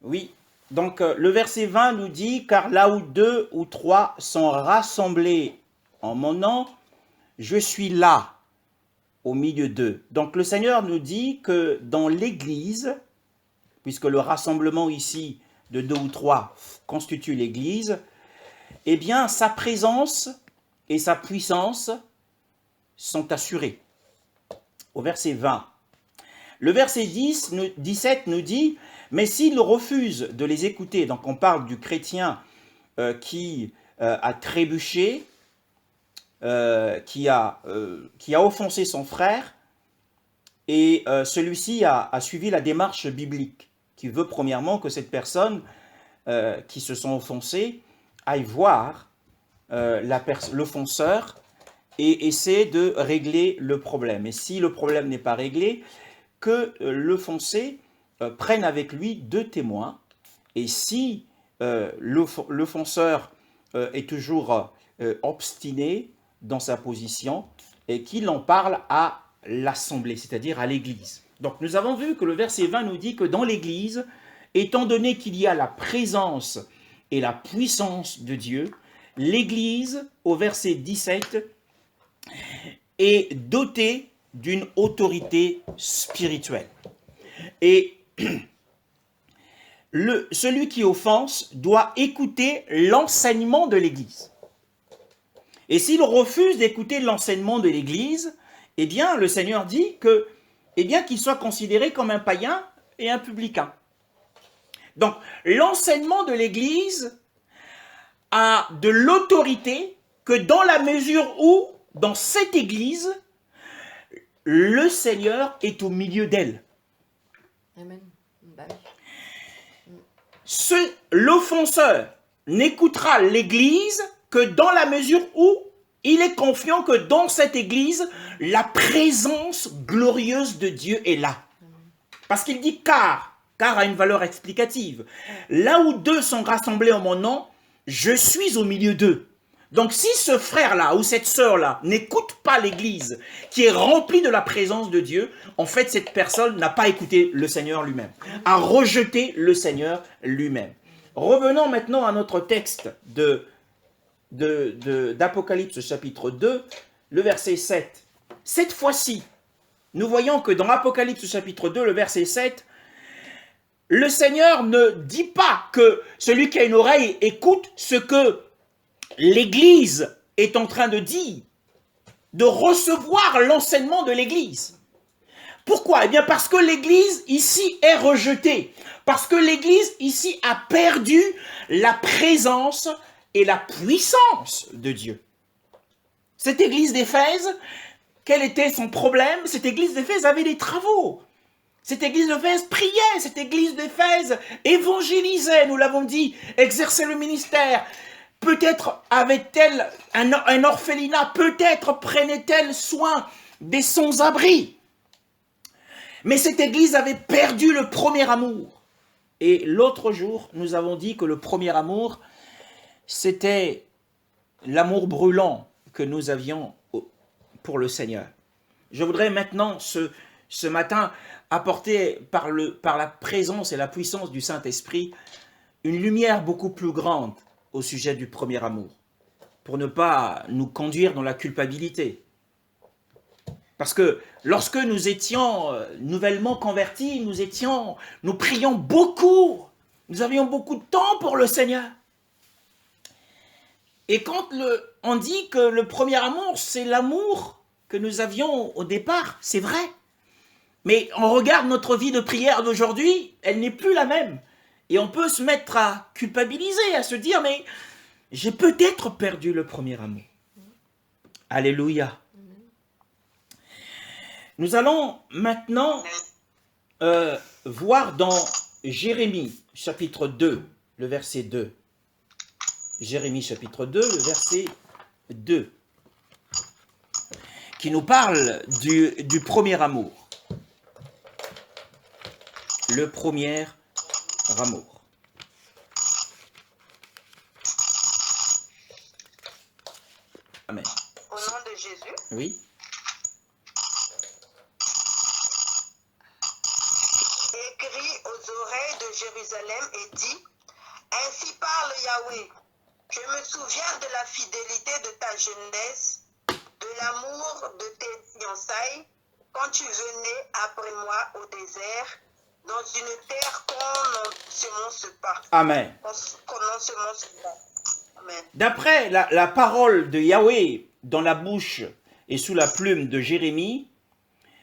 Oui, donc le verset 20 nous dit, car là où deux ou trois sont rassemblés en mon nom, je suis là au milieu d'eux. Donc le Seigneur nous dit que dans l'Église, puisque le rassemblement ici de deux ou trois constitue l'Église, eh bien sa présence et sa puissance sont assurées. Au verset 20. Le verset 17 nous dit, mais s'ils refusent de les écouter, donc on parle du chrétien qui a trébuché, qui a offensé son frère, et celui-ci a suivi la démarche biblique, qui veut premièrement que cette personne qui se sont offensées aille voir l'offenseur et essaie de régler le problème. Et si le problème n'est pas réglé, que l'offensé prenne avec lui deux témoins. Et si l'offenseur est toujours obstiné dans sa position, et qu'il en parle à l'assemblée, c'est-à-dire à l'église. Donc nous avons vu que le verset 20 nous dit que dans l'église, étant donné qu'il y a la présence et la puissance de Dieu, l'église, au verset 17, est dotée d'une autorité spirituelle. Et celui qui offense doit écouter l'enseignement de l'Église. Et s'il refuse d'écouter l'enseignement de l'Église, eh bien, le Seigneur dit que, eh bien, qu'il soit considéré comme un païen et un publicain. Donc, l'enseignement de l'Église a de l'autorité que dans la mesure où, dans cette Église, le Seigneur est au milieu d'elle. Amen. Bah oui. L'offenseur n'écoutera l'Église que dans la mesure où il est confiant que dans cette Église, la présence glorieuse de Dieu est là. Parce qu'il dit car a une valeur explicative. Là où deux sont rassemblés en mon nom, je suis au milieu d'eux. Donc si ce frère-là ou cette sœur-là n'écoute pas l'Église qui est remplie de la présence de Dieu, en fait cette personne n'a pas écouté le Seigneur lui-même, a rejeté le Seigneur lui-même. Revenons maintenant à notre texte d'Apocalypse chapitre 2, le verset 7. Cette fois-ci, nous voyons que dans Apocalypse chapitre 2, le verset 7, le Seigneur ne dit pas que celui qui a une oreille écoute ce que l'Église est en train de dire, de recevoir l'enseignement de l'Église. Pourquoi? Eh bien parce que l'Église ici est rejetée, parce que l'Église ici a perdu la présence et la puissance de Dieu. Cette Église d'Éphèse, quel était son problème? Cette Église d'Éphèse avait des travaux. Cette Église d'Éphèse priait, cette Église d'Éphèse évangélisait, nous l'avons dit, exerçait le ministère. Peut-être avait-elle un orphelinat, peut-être prenait-elle soin des sans-abri. Mais cette Église avait perdu le premier amour. Et l'autre jour, nous avons dit que le premier amour, c'était l'amour brûlant que nous avions pour le Seigneur. Je voudrais maintenant, ce matin, apporter par la présence et la puissance du Saint-Esprit une lumière beaucoup plus grande au sujet du premier amour, pour ne pas nous conduire dans la culpabilité. Parce que lorsque nous étions nouvellement convertis, nous prions beaucoup, nous avions beaucoup de temps pour le Seigneur. Et quand on dit que le premier amour, c'est l'amour que nous avions au départ, c'est vrai. Mais on regarde notre vie de prière d'aujourd'hui, elle n'est plus la même. Et on peut se mettre à culpabiliser, à se dire, mais j'ai peut-être perdu le premier amour. Alléluia. Nous allons maintenant voir dans Jérémie, chapitre 2, le verset 2. Jérémie, chapitre 2, le verset 2, qui nous parle du premier amour. Le premier amour. Amen. Au nom de Jésus. Oui. Écrit aux oreilles de Jérusalem et dit, ainsi parle Yahweh, je me souviens de la fidélité de ta jeunesse, de l'amour de tes fiançailles, quand tu venais après moi au désert, dans une terre qu'on n'ensemence pas. Amen. Qu'on n'ensemence pas. Amen. D'après la parole de Yahweh dans la bouche et sous la plume de Jérémie,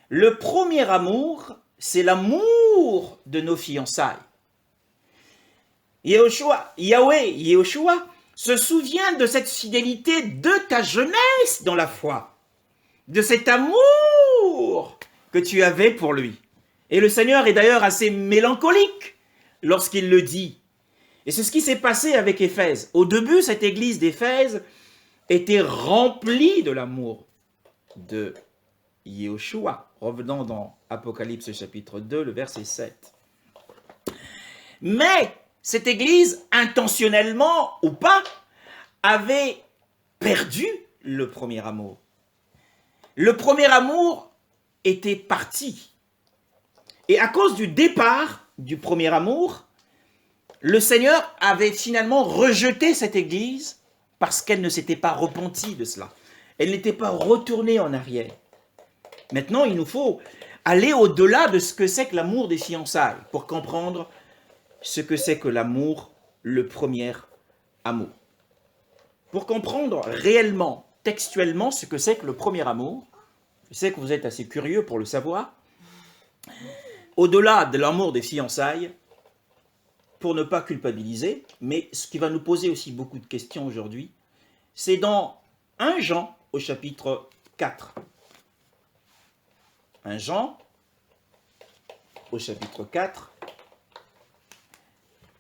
le premier amour, c'est l'amour de nos fiançailles. Yehoshua se souvient de cette fidélité de ta jeunesse dans la foi, de cet amour que tu avais pour lui. Et le Seigneur est d'ailleurs assez mélancolique lorsqu'il le dit. Et c'est ce qui s'est passé avec Éphèse. Au début, cette église d'Éphèse était remplie de l'amour de Yehoshua. Revenons dans Apocalypse chapitre 2, le verset 7. Mais cette église, intentionnellement ou pas, avait perdu le premier amour. Le premier amour était parti. Et à cause du départ du premier amour, le Seigneur avait finalement rejeté cette église parce qu'elle ne s'était pas repentie de cela. Elle n'était pas retournée en arrière. Maintenant, il nous faut aller au-delà de ce que c'est que l'amour des fiançailles pour comprendre ce que c'est que l'amour, le premier amour. Pour comprendre réellement, textuellement, ce que c'est que le premier amour, je sais que vous êtes assez curieux pour le savoir, au-delà de l'amour des fiançailles, pour ne pas culpabiliser, mais ce qui va nous poser aussi beaucoup de questions aujourd'hui, c'est dans 1 Jean au chapitre 4. 1 Jean au chapitre 4.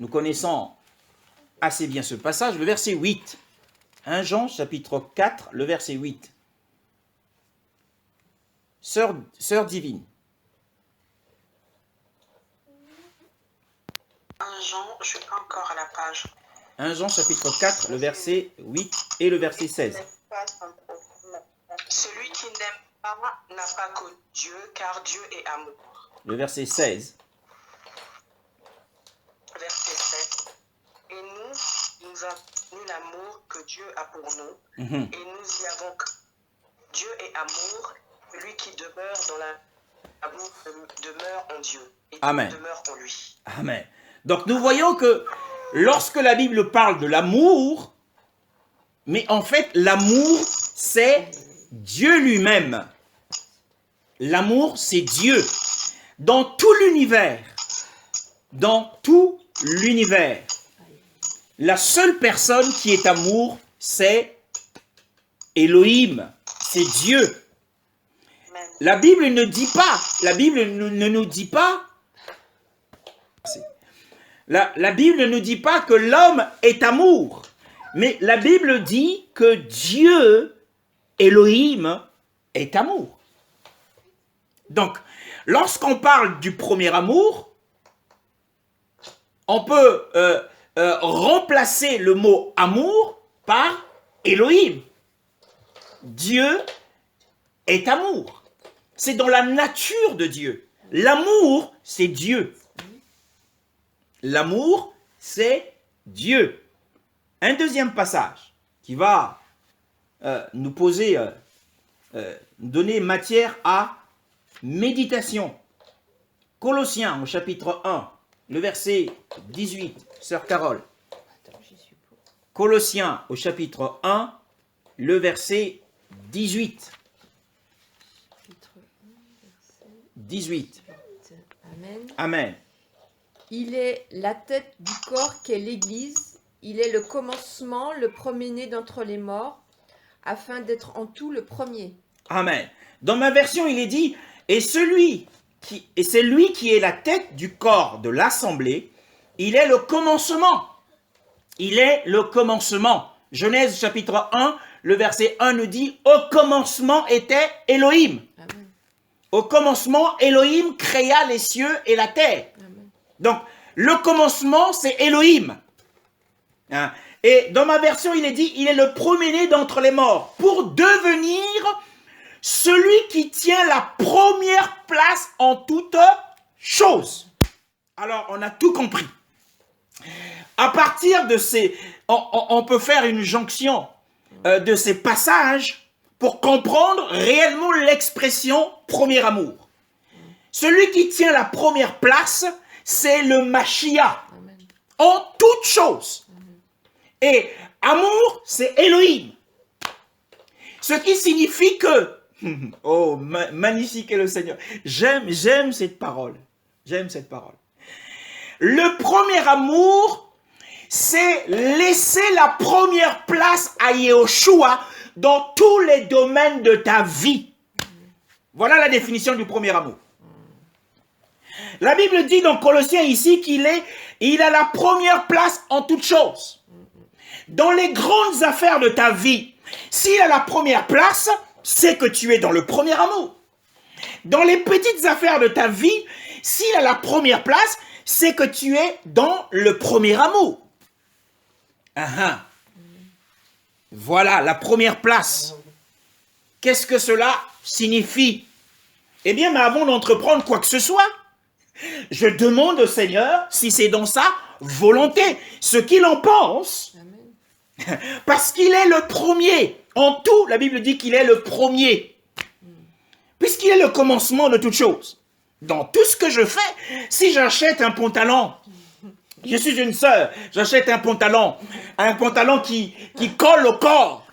Nous connaissons assez bien ce passage, le verset 8. 1 Jean chapitre 4, le verset 8. Sœur divine. 1 Jean, je suis pas encore à la page. 1 Jean chapitre 4, le verset 8 et le verset 16. Celui qui n'aime pas n'a pas connu Dieu, car Dieu est amour. Le verset 16. Verset 7. Et nous avons connu l'amour que Dieu a pour nous, et nous y avons cru. Dieu est amour, celui qui demeure dans l'amour demeure en Dieu, et Amen. demeure en lui. Amen. Donc nous voyons que lorsque la Bible parle de l'amour, mais en fait l'amour c'est Dieu lui-même. L'amour c'est Dieu. Dans tout l'univers, la seule personne qui est amour, c'est Elohim, c'est Dieu. La Bible ne dit pas, ne nous dit pas, la Bible ne nous dit pas que l'homme est amour, mais la Bible dit que Dieu, Elohim, est amour. Donc, lorsqu'on parle du premier amour, on peut remplacer le mot amour par Elohim. Dieu est amour. C'est dans la nature de Dieu. L'amour, c'est Dieu. L'amour, c'est Dieu. Un deuxième passage qui va nous poser, donner matière à méditation. Colossiens au chapitre 1, le verset 18, sœur Carole. Colossiens au chapitre 1, le verset 18. 18. Amen. Amen. Il est la tête du corps qu'est l'Église. Il est le commencement, le premier-né d'entre les morts, afin d'être en tout le premier. Amen. Dans ma version, il est dit, et c'est lui qui est la tête du corps de l'assemblée, il est le commencement. Il est le commencement. Genèse chapitre 1, le verset 1 nous dit, au commencement était Elohim. Amen. Au commencement, Elohim créa les cieux et la terre. Amen. Donc, le commencement, c'est Elohim. Hein? Et dans ma version, il est dit, il est le premier-né d'entre les morts, pour devenir celui qui tient la première place en toutes choses. Alors, on a tout compris. À partir de ces... On peut faire une jonction de ces passages pour comprendre réellement l'expression premier amour. Celui qui tient la première place, c'est le Mashiach. Amen. En toutes choses. Et amour, c'est Elohim. Ce qui signifie que... Oh, magnifique est le Seigneur. J'aime cette parole. J'aime cette parole. Le premier amour, c'est laisser la première place à Yehoshua dans tous les domaines de ta vie. Voilà la définition du premier amour. La Bible dit dans Colossiens ici qu'il a la première place en toutes choses. Dans les grandes affaires de ta vie, s'il a la première place, c'est que tu es dans le premier amour. Dans les petites affaires de ta vie, s'il a la première place, c'est que tu es dans le premier amour. Voilà la première place. Qu'est-ce que cela signifie? Eh bien, mais avant d'entreprendre quoi que ce soit, je demande au Seigneur si c'est dans sa volonté, ce qu'il en pense. Amen. Parce qu'il est le premier. En tout, la Bible dit qu'il est le premier. Puisqu'il est le commencement de toutes choses. Dans tout ce que je fais, si j'achète un pantalon, je suis une sœur, j'achète un pantalon qui colle au corps.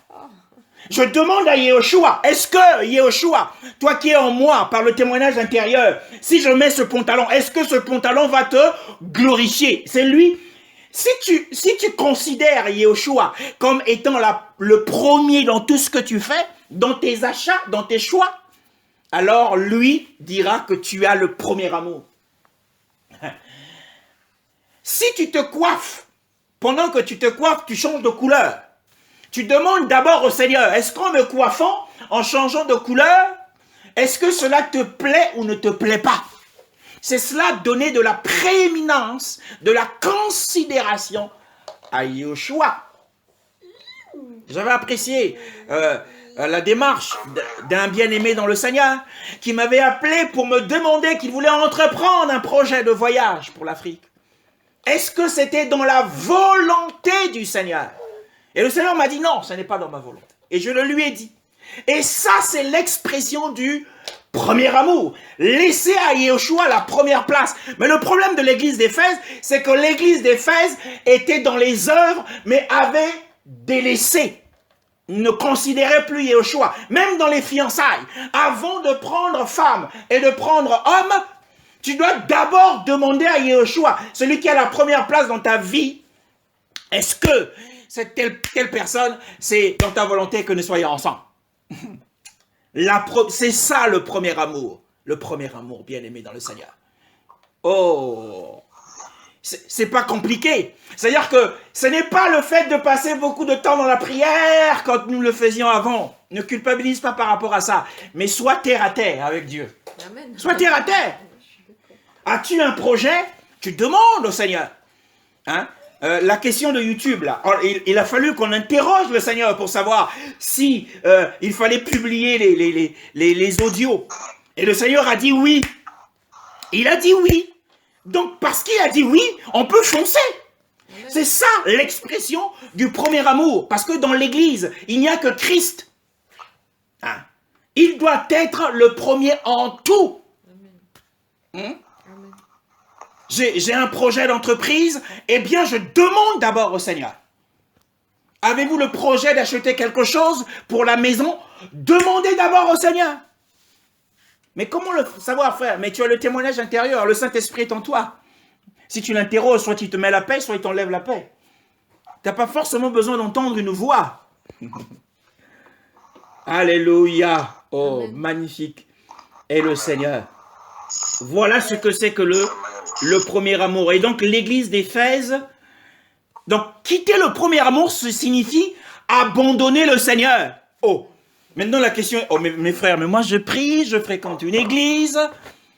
Je demande à Yehoshua, est-ce que Yehoshua, toi qui es en moi par le témoignage intérieur, si je mets ce pantalon, est-ce que ce pantalon va te glorifier? C'est lui. Si tu considères Yehoshua comme étant le premier dans tout ce que tu fais, dans tes achats, dans tes choix, alors lui dira que tu as le premier amour. Si tu te coiffes, pendant que tu te coiffes, tu changes de couleur. Tu demandes d'abord au Seigneur, est-ce qu'en me coiffant, en changeant de couleur, est-ce que cela te plaît ou ne te plaît pas? C'est cela donner de la prééminence, de la considération à Yehoshua. J'avais apprécié la démarche d'un bien-aimé dans le Seigneur qui m'avait appelé pour me demander qu'il voulait entreprendre un projet de voyage pour l'Afrique. Est-ce que c'était dans la volonté du Seigneur? Et le Seigneur m'a dit non, ce n'est pas dans ma volonté. Et je le lui ai dit. Et ça, c'est l'expression du premier amour. Laisser à Yehoshua la première place. Mais le problème de l'église d'Éphèse, c'est que l'église d'Éphèse était dans les œuvres, mais avait délaissé. Ne considérait plus Yehoshua. Même dans les fiançailles. Avant de prendre femme et de prendre homme, tu dois d'abord demander à Yehoshua, celui qui a la première place dans ta vie, est-ce que cette telle personne, c'est dans ta volonté que nous soyons ensemble? C'est ça le premier amour. Le premier amour bien-aimé dans le Seigneur. Oh, c'est pas compliqué. C'est-à-dire que ce n'est pas le fait de passer beaucoup de temps dans la prière quand nous le faisions avant. Ne culpabilise pas par rapport à ça. Mais sois terre à terre avec Dieu. Amen. Sois terre à terre. As-tu un projet? Tu demandes au Seigneur. La question de YouTube, là, il a fallu qu'on interroge le Seigneur pour savoir si il fallait publier les audios. Et le Seigneur a dit oui. Il a dit oui. Donc, parce qu'il a dit oui, on peut foncer. C'est ça l'expression du premier amour. Parce que dans l'Église, il n'y a que Christ. Il doit être le premier en tout. J'ai un projet d'entreprise, eh bien je demande d'abord au Seigneur. Avez-vous le projet d'acheter quelque chose pour la maison? Demandez d'abord au Seigneur. Mais comment le savoir faire? Mais tu as le témoignage intérieur, le Saint-Esprit est en toi. Si tu l'interroges, soit il te met la paix, soit il t'enlève la paix. Tu n'as pas forcément besoin d'entendre une voix. Alléluia. Oh, Amen. Magnifique est le Seigneur. Voilà ce que c'est que le premier amour. Et donc l'église d'Éphèse, donc quitter le premier amour, ça signifie abandonner le Seigneur. Oh, maintenant la question est, oh mes frères, mais moi je prie, je fréquente une église,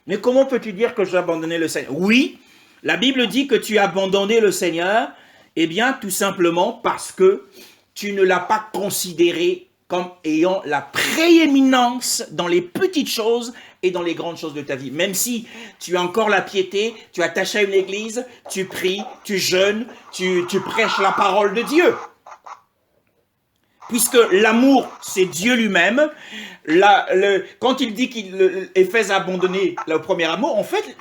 mais comment peux-tu dire que j'ai abandonné le Seigneur? Oui, la Bible dit que tu as abandonné le Seigneur, eh bien tout simplement parce que tu ne l'as pas considéré comme ayant la prééminence dans les petites choses et dans les grandes choses de ta vie. Même si tu as encore la piété, tu es attaché à une église, tu pries, tu jeûnes, tu prêches la parole de Dieu. Puisque l'amour, c'est Dieu lui-même. Quand il dit qu'Éphèse a abandonné le premier amour, en fait,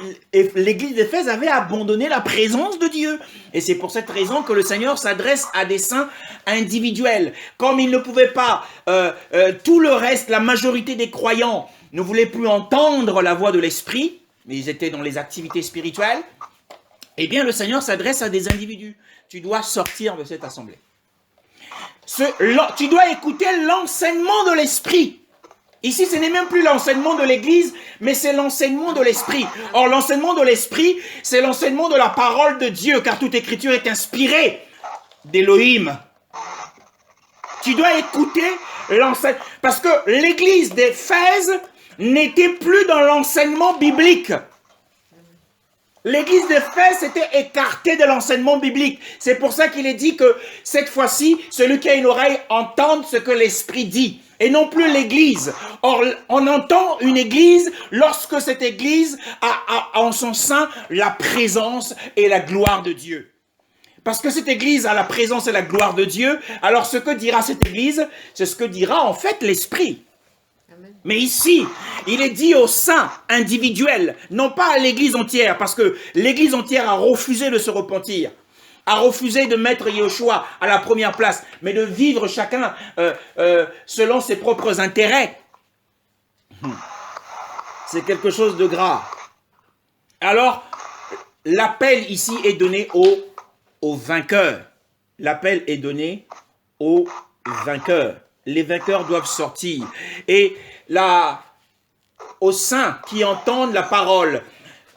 l'église d'Éphèse avait abandonné la présence de Dieu. Et c'est pour cette raison que le Seigneur s'adresse à des saints individuels. Comme il ne pouvait pas, tout le reste, la majorité des croyants ne voulaient plus entendre la voix de l'Esprit, mais ils étaient dans les activités spirituelles, eh bien le Seigneur s'adresse à des individus. Tu dois sortir de cette assemblée. Tu dois écouter l'enseignement de l'Esprit. Ici, ce n'est même plus l'enseignement de l'Église, mais c'est l'enseignement de l'Esprit. Or, l'enseignement de l'Esprit, c'est l'enseignement de la parole de Dieu, car toute écriture est inspirée d'Élohim. Tu dois écouter l'enseignement, parce que l'Église d'Éphèse n'était plus dans l'enseignement biblique. L'église d'Éphèse s'était écartée de l'enseignement biblique. C'est pour ça qu'il est dit que cette fois-ci, celui qui a une oreille entende ce que l'Esprit dit, et non plus l'église. Or, on entend une église lorsque cette église a en son sein la présence et la gloire de Dieu. Parce que cette église a la présence et la gloire de Dieu, alors ce que dira cette église, c'est ce que dira en fait l'Esprit. Mais ici, il est dit aux saints individuels, non pas à l'église entière, parce que l'église entière a refusé de se repentir, a refusé de mettre Yeshua à la première place, mais de vivre chacun selon ses propres intérêts. C'est quelque chose de grave. Alors, l'appel ici est donné aux vainqueurs. L'appel est donné aux vainqueurs. Les vainqueurs doivent sortir. Et aux saints qui entendent la parole,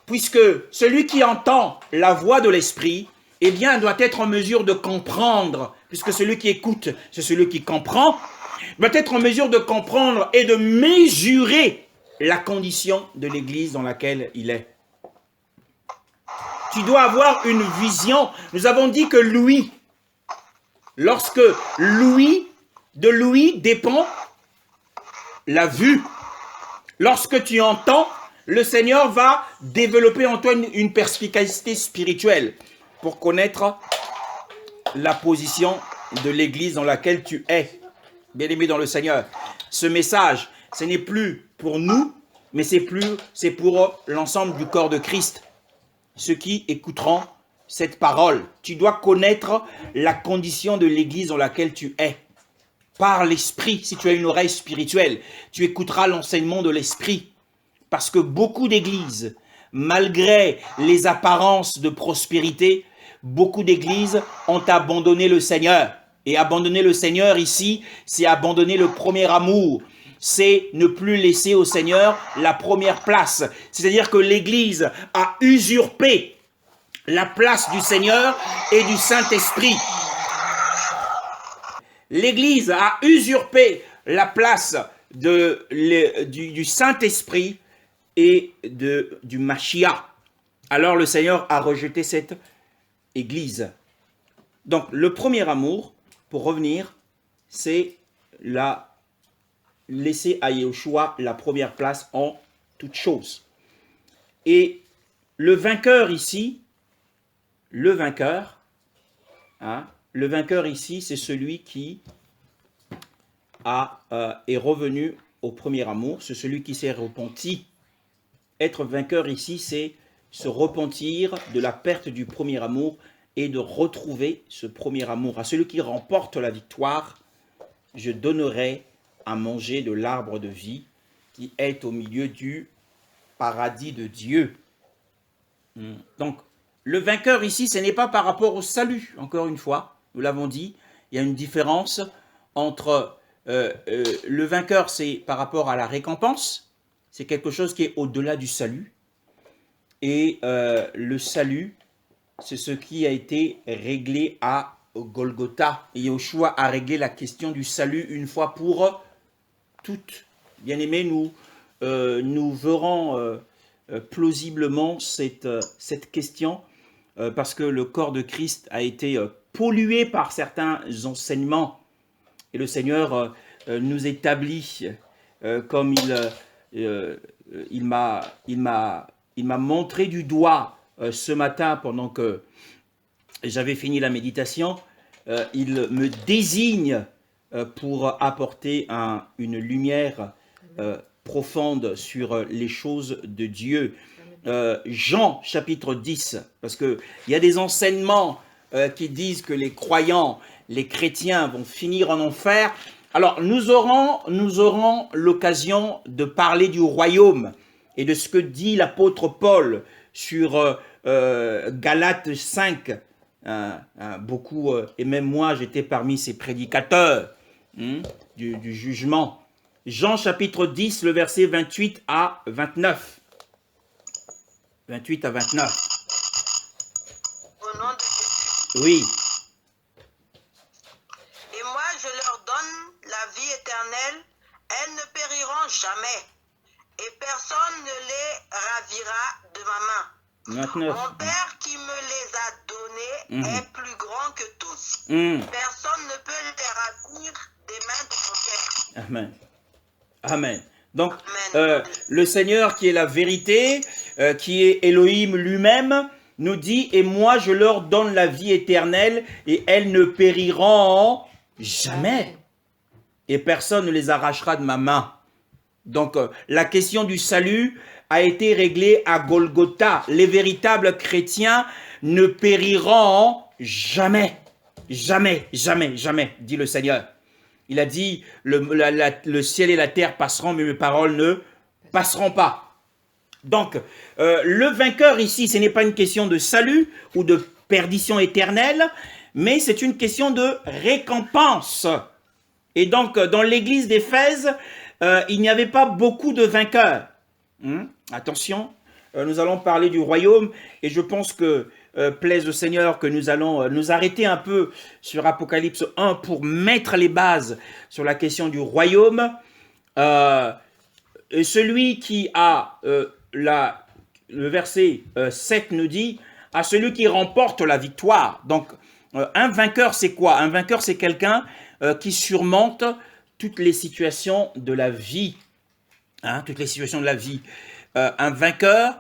puisque celui qui entend la voix de l'Esprit, eh bien, doit être en mesure de comprendre, puisque celui qui écoute, c'est celui qui comprend, doit être en mesure de comprendre et de mesurer la condition de l'Église dans laquelle il est. Tu dois avoir une vision. Nous avons dit que Louis, lorsque de Louis dépend la vue. Lorsque tu entends, le Seigneur va développer en toi une perspicacité spirituelle pour connaître la position de l'église dans laquelle tu es. Bien-aimé dans le Seigneur, ce message, ce n'est plus pour nous, mais c'est pour l'ensemble du corps de Christ. Ceux qui écouteront cette parole, tu dois connaître la condition de l'église dans laquelle tu es. Par l'Esprit, si tu as une oreille spirituelle, tu écouteras l'enseignement de l'Esprit. Parce que beaucoup d'églises, malgré les apparences de prospérité, beaucoup d'églises ont abandonné le Seigneur. Et abandonner le Seigneur ici, c'est abandonner le premier amour. C'est ne plus laisser au Seigneur la première place. C'est-à-dire que l'église a usurpé la place du Seigneur et du Saint-Esprit. L'Église a usurpé la place du Saint-Esprit et du Mashiach. Alors le Seigneur a rejeté cette Église. Donc le premier amour, pour revenir, c'est laisser à Yeshua la première place en toutes choses. Et le vainqueur ici, le vainqueur ici, c'est celui qui est revenu au premier amour, c'est celui qui s'est repenti. Être vainqueur ici, c'est se repentir de la perte du premier amour et de retrouver ce premier amour. À celui qui remporte la victoire, je donnerai à manger de l'arbre de vie qui est au milieu du paradis de Dieu. Donc, le vainqueur ici, ce n'est pas par rapport au salut, encore une fois. Nous l'avons dit, il y a une différence entre le vainqueur, c'est par rapport à la récompense, c'est quelque chose qui est au-delà du salut, et le salut, c'est ce qui a été réglé à Golgotha. Et Yeshua a réglé la question du salut une fois pour toutes. Bien-aimés, nous verrons plausiblement cette question, parce que le corps de Christ a été pollué par certains enseignements. Et le Seigneur nous établit, comme il il m'a montré du doigt ce matin pendant que j'avais fini la méditation. Il me désigne pour apporter une lumière profonde sur les choses de Dieu. Jean chapitre 10, parce qu'il y a des enseignements qui disent que les croyants, les chrétiens vont finir en enfer. Alors nous aurons l'occasion de parler du royaume et de ce que dit l'apôtre Paul sur Galates 5. Beaucoup, et même moi j'étais parmi ces prédicateurs du jugement. Jean chapitre 10, le verset 28 à 29. 28 à 29. Au nom de Jésus. Oui. Et moi, je leur donne la vie éternelle. Elles ne périront jamais. Et personne ne les ravira de ma main. 29. Mon Père qui me les a donnés est plus grand que tous. Personne ne peut les ravir des mains de mon Père. Amen. Amen. Donc, Amen. le Seigneur qui est la vérité, qui est Elohim lui-même, nous dit, et moi je leur donne la vie éternelle, et elles ne périront jamais, et personne ne les arrachera de ma main. Donc, la question du salut a été réglée à Golgotha. Les véritables chrétiens ne périront jamais. Jamais, jamais, jamais, dit le Seigneur. Il a dit, le ciel et la terre passeront, mais mes paroles ne passeront pas. Donc, le vainqueur ici, ce n'est pas une question de salut ou de perdition éternelle, mais c'est une question de récompense. Et donc, dans l'église d'Éphèse, il n'y avait pas beaucoup de vainqueurs. Attention, nous allons parler du royaume, et je pense que plaise au Seigneur que nous allons nous arrêter un peu sur Apocalypse 1 pour mettre les bases sur la question du royaume. Et celui qui a, le verset 7 nous dit, à celui qui remporte la victoire. Donc, un vainqueur, c'est quoi? Un vainqueur, c'est quelqu'un qui surmonte toutes les situations de la vie. Toutes les situations de la vie. Un vainqueur,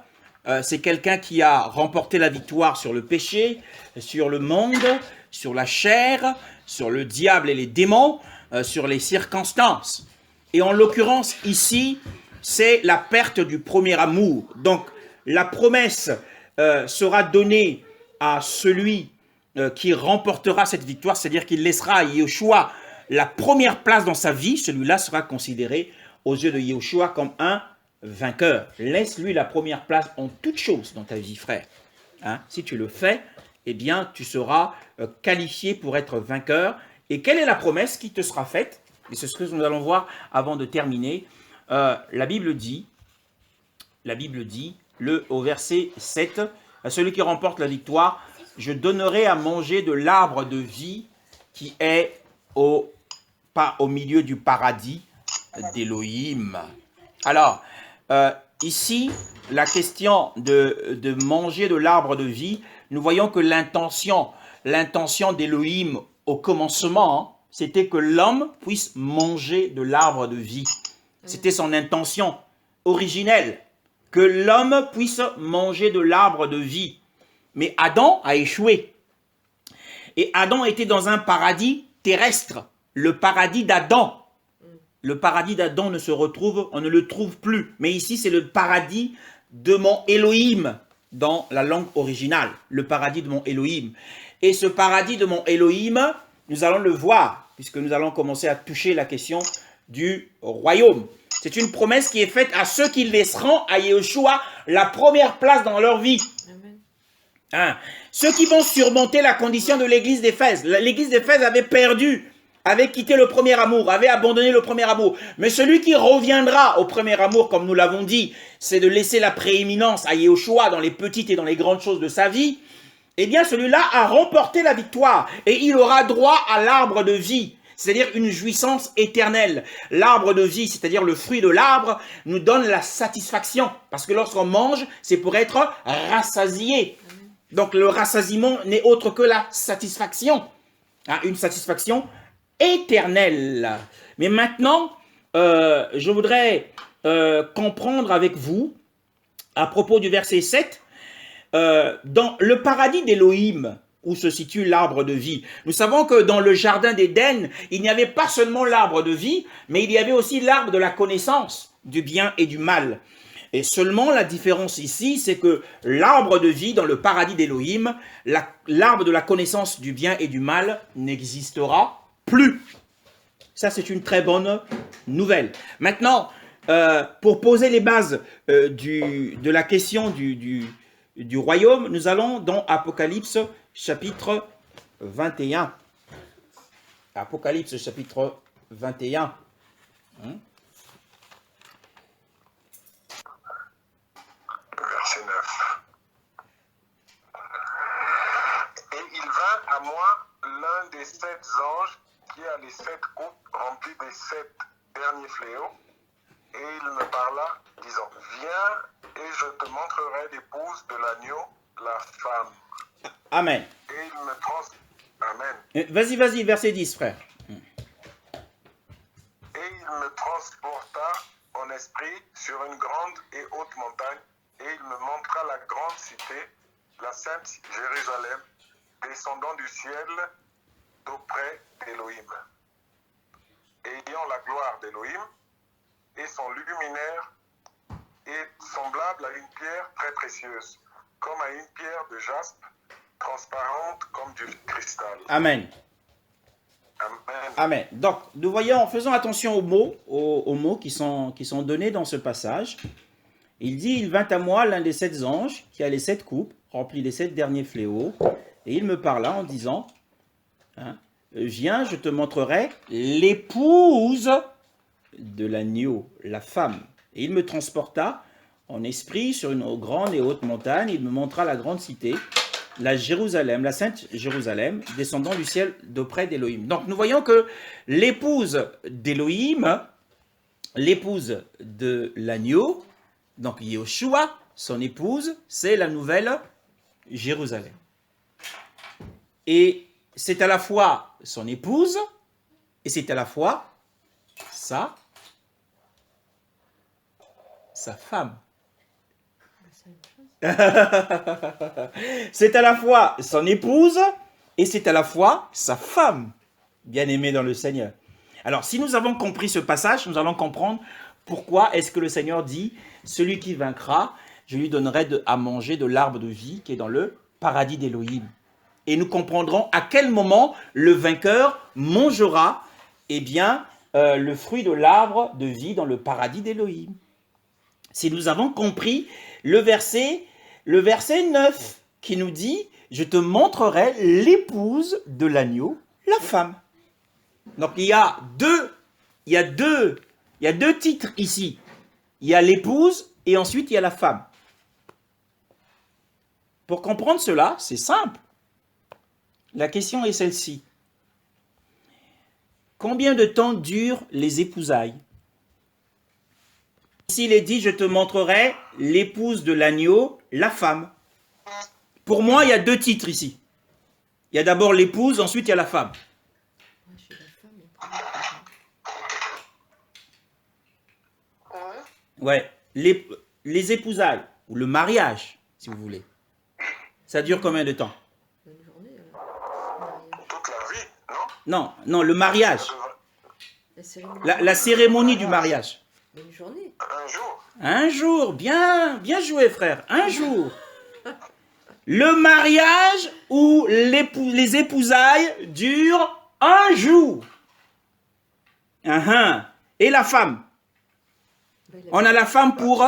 c'est quelqu'un qui a remporté la victoire sur le péché, sur le monde, sur la chair, sur le diable et les démons, sur les circonstances. Et en l'occurrence, ici, c'est la perte du premier amour. Donc, la promesse sera donnée à celui qui remportera cette victoire, c'est-à-dire qu'il laissera à Yeshua la première place dans sa vie. Celui-là sera considéré aux yeux de Yeshua comme un vainqueur. Laisse-lui la première place en toutes choses dans ta vie, frère. Si tu le fais, eh bien, tu seras qualifié pour être vainqueur. Et quelle est la promesse qui te sera faite? Et c'est ce que nous allons voir avant de terminer. La Bible dit, au verset 7, à celui qui remporte la victoire, je donnerai à manger de l'arbre de vie qui est au milieu du paradis d'Élohim. Alors, ici, la question de manger de l'arbre de vie, nous voyons que l'intention d'Élohim au commencement, c'était que l'homme puisse manger de l'arbre de vie. C'était son intention originelle, que l'homme puisse manger de l'arbre de vie. Mais Adam a échoué. Et Adam était dans un paradis terrestre, le paradis d'Adam. Le paradis d'Adam ne se retrouve, on ne le trouve plus. Mais ici, c'est le paradis de mon Elohim, dans la langue originale. Le paradis de mon Elohim. Et ce paradis de mon Elohim, nous allons le voir, puisque nous allons commencer à toucher la question du royaume. C'est une promesse qui est faite à ceux qui laisseront à Yeshua la première place dans leur vie. Ceux qui vont surmonter la condition de l'église d'Éphèse. L'église d'Éphèse avait quitté le premier amour, avait abandonné le premier amour. Mais celui qui reviendra au premier amour, comme nous l'avons dit, c'est de laisser la prééminence à Yeshua dans les petites et dans les grandes choses de sa vie. Eh bien, celui-là a remporté la victoire et il aura droit à l'arbre de vie, c'est-à-dire une jouissance éternelle. L'arbre de vie, c'est-à-dire le fruit de l'arbre, nous donne la satisfaction. Parce que lorsqu'on mange, c'est pour être rassasié. Donc, le rassasiement n'est autre que la satisfaction. Une satisfaction éternelle. Mais maintenant, je voudrais comprendre avec vous, à propos du verset 7, dans le paradis d'Élohim, où se situe l'arbre de vie. Nous savons que dans le jardin d'Éden, il n'y avait pas seulement l'arbre de vie, mais il y avait aussi l'arbre de la connaissance du bien et du mal. Et seulement la différence ici, c'est que l'arbre de vie dans le paradis d'Élohim, l'arbre de la connaissance du bien et du mal n'existera plus. Ça, c'est une très bonne nouvelle. Maintenant, pour poser les bases de la question du royaume, nous allons dans Apocalypse chapitre 21. Apocalypse chapitre 21. Verset 9. Et il vint à moi l'un des 7 anges qui a les 7 coupes remplies des 7 derniers fléaux. Et il me parla, disant, viens et je te montrerai l'épouse de l'agneau, la femme. Amen. Et il me Amen. Vas-y, verset 10, frère. Et il me transporta en esprit sur une grande et haute montagne, et il me montra la grande cité, la sainte Jérusalem, descendant du ciel d'auprès d'Élohim, ayant la gloire d'Élohim, et son luminaire est semblable à une pierre très précieuse, comme à une pierre de jaspe, transparente comme du cristal. Amen. Amen. Amen. Donc, nous voyons, faisons attention aux mots qui sont donnés dans ce passage. Il dit, il vint à moi l'un des 7 anges qui a les 7 coupes, remplit les 7 derniers fléaux, et il me parla en disant, viens, je te montrerai l'épouse de l'agneau, la femme. Et il me transporta en esprit sur une grande et haute montagne, il me montra la grande cité, la Jérusalem, la sainte Jérusalem, descendant du ciel d'auprès d'Élohim. Donc nous voyons que l'épouse d'Élohim, l'épouse de l'agneau, donc Yeshua, son épouse, c'est la nouvelle Jérusalem. Et c'est à la fois son épouse et c'est à la fois sa femme. C'est à la fois son épouse et c'est à la fois sa femme, bien-aimée dans le Seigneur. Alors, si nous avons compris ce passage, nous allons comprendre pourquoi est-ce que le Seigneur dit « Celui qui vaincra, je lui donnerai à manger de l'arbre de vie qui est dans le paradis d'Élohim. » Et nous comprendrons à quel moment le vainqueur mangera le fruit de l'arbre de vie dans le paradis d'Élohim. Si nous avons compris le verset 9 qui nous dit « Je te montrerai l'épouse de l'agneau, la femme ». Donc il y a deux titres ici. Il y a l'épouse et ensuite il y a la femme. Pour comprendre cela, c'est simple. La question est celle-ci. Combien de temps durent les épousailles? Ici, il est dit, je te montrerai l'épouse de l'agneau, la femme. Pour moi, il y a 2 titres ici. Il y a d'abord l'épouse, ensuite il y a la femme. Ouais, les épousailles, ou le mariage, si vous voulez. Ça dure combien de temps? Toute la vie, non? Non, le mariage. La cérémonie du mariage. Une journée. Un jour. Un jour, bien joué frère, un jour. Le mariage ou les épousailles durent un jour. Et la femme? On a la femme pour...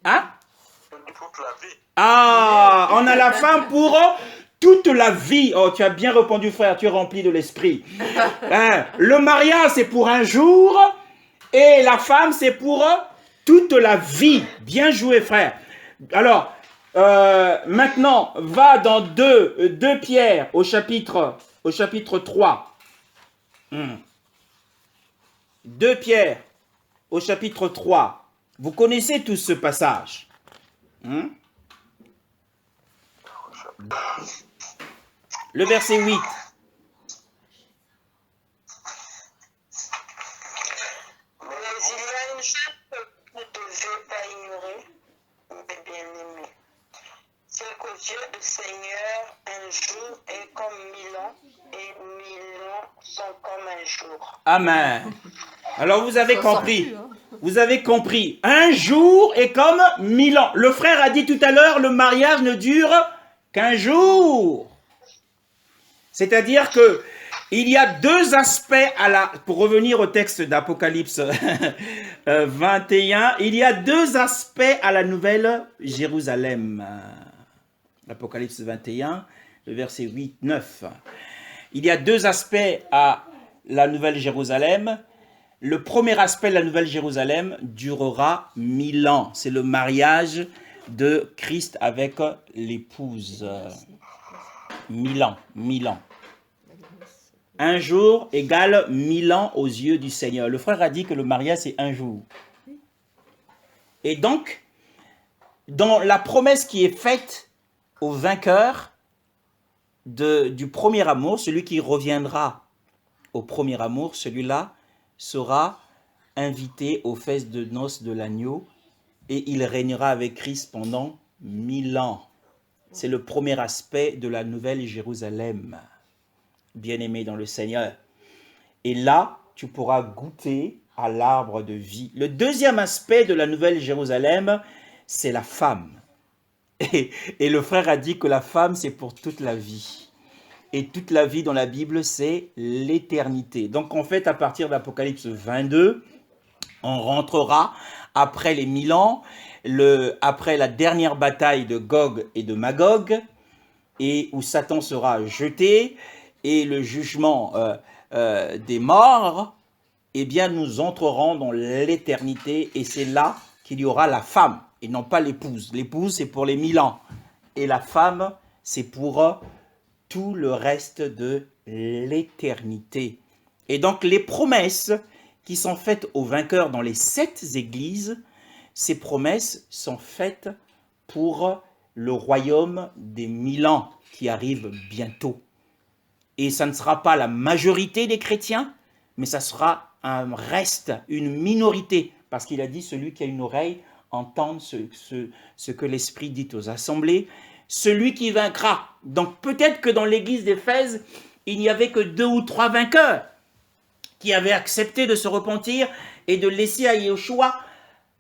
Toute la vie. Ah, on a la femme pour toute la vie. Oh, tu as bien répondu frère, tu es rempli de l'esprit. Le mariage c'est pour un jour et la femme c'est pour toute la vie. Bien joué frère. Alors, maintenant, va dans 2 Pierre au chapitre 3. 2 Pierre au chapitre 3. Vous connaissez tous ce passage. Le verset 8. Mais il y a une chose un jour. Amen. Alors vous avez On s'en compris. fout, hein. Vous avez compris. Un jour est comme 1000 ans. Le frère a dit tout à l'heure, le mariage ne dure qu'un jour. C'est-à-dire que il y a deux aspects pour revenir au texte d'Apocalypse 21, il y a deux aspects à la nouvelle Jérusalem. Apocalypse 21, le verset 8-9. Il y a deux aspects à la nouvelle Jérusalem. Le premier aspect de la nouvelle Jérusalem durera 1000 ans. C'est le mariage de Christ avec l'épouse. 1000 ans, 1000 ans. Un jour égale 1000 ans aux yeux du Seigneur. Le frère a dit que le mariage, c'est un jour. Et donc, dans la promesse qui est faite au vainqueur du premier amour, celui qui reviendra au premier amour, celui-là sera invité aux fesses de noces de l'agneau et il régnera avec Christ pendant 1000 ans. C'est le premier aspect de la nouvelle Jérusalem, bien-aimé dans le Seigneur. Et là, tu pourras goûter à l'arbre de vie. Le deuxième aspect de la nouvelle Jérusalem, c'est la femme. Et le frère a dit que la femme, c'est pour toute la vie. Et toute la vie dans la Bible, c'est l'éternité. Donc en fait, à partir d'Apocalypse 22, on rentrera après les 1000 ans, après la dernière bataille de Gog et de Magog, et où Satan sera jeté, et le jugement des morts, eh bien nous entrerons dans l'éternité, et c'est là qu'il y aura la femme, et non pas l'épouse. L'épouse, c'est pour les 1000 ans, et la femme, c'est pour tout le reste de l'éternité. Et donc les promesses qui sont faites aux vainqueurs dans les 7 églises, ces promesses sont faites pour le royaume des 1000 ans qui arrive bientôt. Et ça ne sera pas la majorité des chrétiens, mais ça sera un reste, une minorité, parce qu'il a dit celui qui a une oreille entende ce que l'Esprit dit aux assemblées. Celui qui vaincra. Donc peut-être que dans l'église d'Éphèse, il n'y avait que 2 ou 3 vainqueurs qui avaient accepté de se repentir et de laisser à Yeshua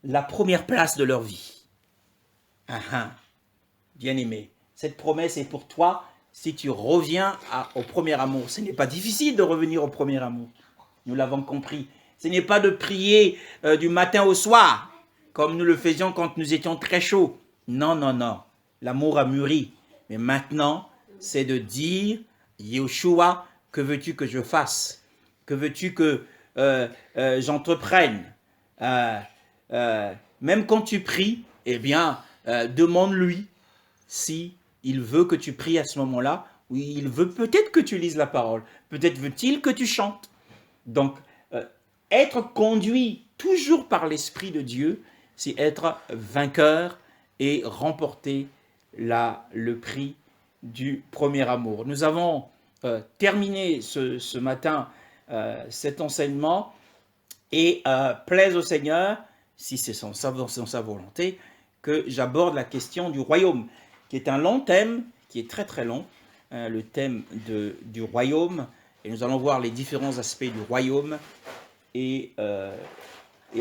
la première place de leur vie. Bien-aimé, cette promesse est pour toi si tu reviens au premier amour. Ce n'est pas difficile de revenir au premier amour. Nous l'avons compris. Ce n'est pas de prier du matin au soir, comme nous le faisions quand nous étions très chauds. Non, non, non. L'amour a mûri. Mais maintenant, c'est de dire, Yeshua, que veux-tu que je fasse? Que veux-tu que j'entreprenne? Même quand tu pries, eh bien, demande-lui si il veut que tu pries à ce moment-là, ou il veut peut-être que tu lises la parole. Peut-être veut-il que tu chantes. Donc, être conduit toujours par l'Esprit de Dieu, c'est être vainqueur et remporter le prix du premier amour. Nous avons terminé ce matin cet enseignement et plaise au Seigneur, si c'est sans sa volonté, que j'aborde la question du royaume, qui est un long thème, qui est très très long, le thème du royaume, et nous allons voir les différents aspects du royaume, et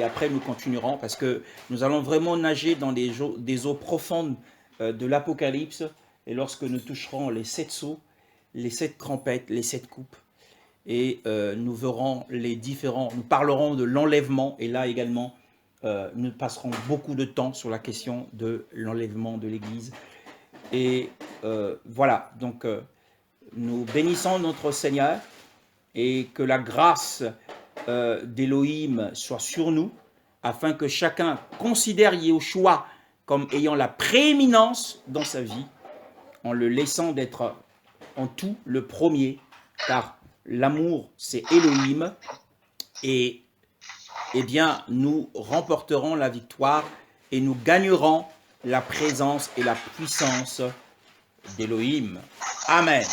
après nous continuerons, parce que nous allons vraiment nager dans des eaux profondes de l'Apocalypse, et lorsque nous toucherons les 7 sceaux, les 7 trompettes, les 7 coupes, et nous verrons nous parlerons de l'enlèvement, et là également, nous passerons beaucoup de temps sur la question de l'enlèvement de l'Église. Et voilà, donc nous bénissons notre Seigneur, et que la grâce d'Élohim soit sur nous, afin que chacun considère Yeshua comme ayant la prééminence dans sa vie, en le laissant d'être en tout le premier, car l'amour c'est Elohim, et eh bien nous remporterons la victoire et nous gagnerons la présence et la puissance d'Élohim. Amen.